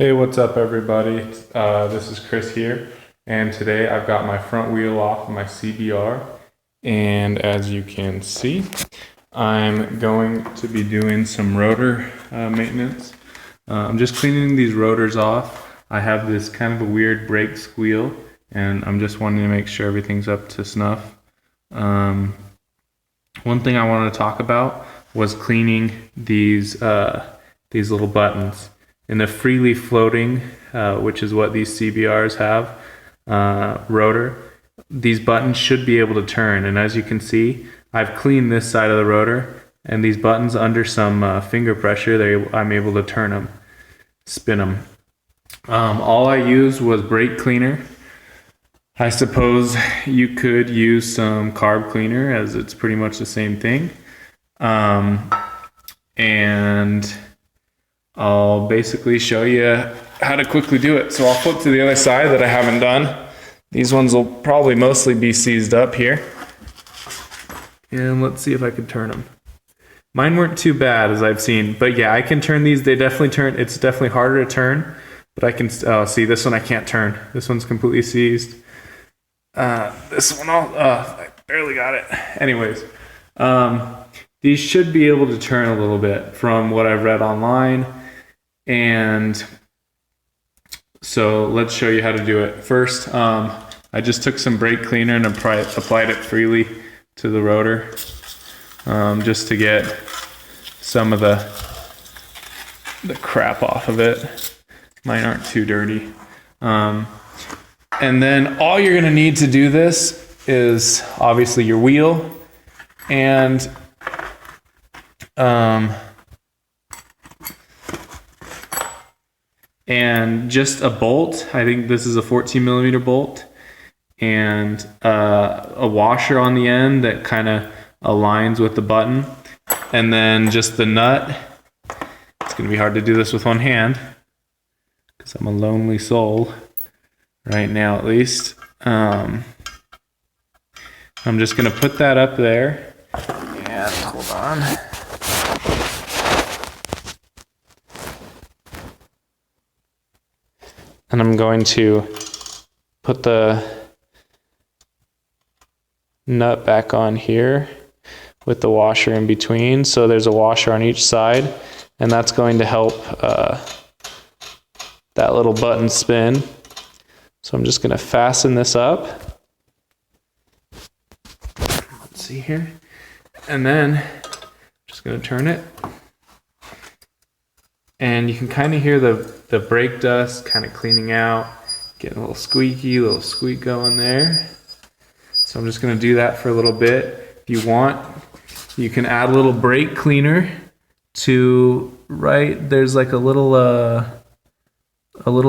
Hey, what's up everybody? This is Chris here, and today I've got my front wheel off my CBR, and as you can see, I'm going to be doing some rotor maintenance. I'm just cleaning these rotors off. I have this kind of a weird brake squeal, and I'm just wanting to make sure everything's up to snuff. One thing I wanted to talk about was cleaning these little buttons. In the freely floating, which is what these CBRs have, rotor, these buttons should be able to turn. And as you can see, I've cleaned this side of the rotor, and these buttons under some finger pressure, I'm able to turn them, spin them. All I used was brake cleaner. I suppose you could use some carb cleaner, as it's pretty much the same thing. And I'll basically show you how to quickly do it. So I'll flip to the other side that I haven't done. These ones will probably mostly be seized up here. And let's see if I can turn them. Mine weren't too bad as I've seen, but yeah, I can turn these. They definitely turn. It's definitely harder to turn, but I can see this one I can't turn. This one's completely seized. This one, I barely got it. Anyways, these should be able to turn a little bit from what I've read online. And so let's show you how to do it. First, I just took some brake cleaner and applied it freely to the rotor, just to get some of the crap off of it. Mine aren't too dirty. And then all you're gonna need to do this is obviously your wheel and just a bolt. I think this is a 14 millimeter bolt, and a washer on the end that kind of aligns with the button, and then just the nut. It's gonna be hard to do this with one hand because I'm a lonely soul right now, at least. I'm just gonna put that up there, and hold on. And I'm going to put the nut back on here with the washer in between. So there's a washer on each side, and that's going to help that little button spin. So I'm just going to fasten this up. Let's see here. And then I'm just going to turn it. And you can kind of hear the brake dust kind of cleaning out, getting a little squeak going there. So I'm just going to do that for a little bit. If you want, you can add a little brake cleaner to there's like a little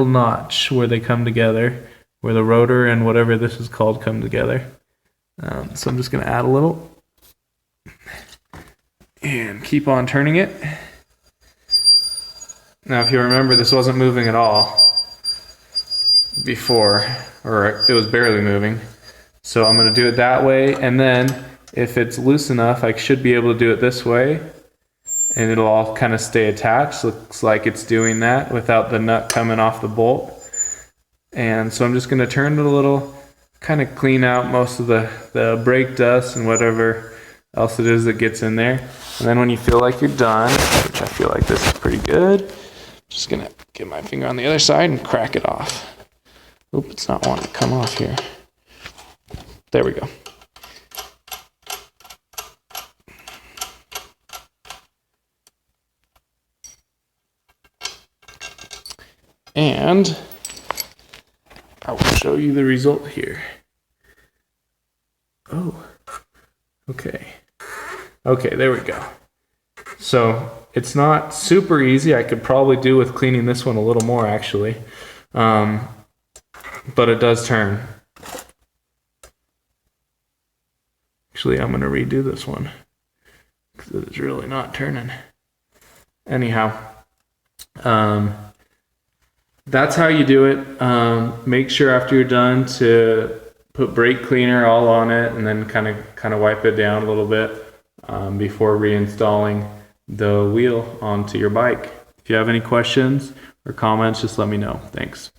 notch where they come together, where the rotor and whatever this is called come together. So I'm just going to add a little and keep on turning it. Now, if you remember, this wasn't moving at all before, or it was barely moving. So I'm going to do it that way, and then if it's loose enough, I should be able to do it this way, and it'll all kind of stay attached. Looks like it's doing that without the nut coming off the bolt. And so I'm just going to turn it a little, kind of clean out most of the brake dust and whatever else it is that gets in there. And then when you feel like you're done, which I feel like this is pretty good, just gonna get my finger on the other side and crack it off. Oop, it's not wanting to come off here. There we go. And I will show you the result here. Oh, okay. Okay, there we go. So it's not super easy. I could probably do with cleaning this one a little more, actually. But it does turn. Actually, I'm going to redo this one because it's really not turning. Anyhow, that's how you do it. Make sure after you're done to put brake cleaner all on it, and then kind of wipe it down a little bit before reinstalling the wheel onto your bike. If you have any questions or comments, just let me know. Thanks.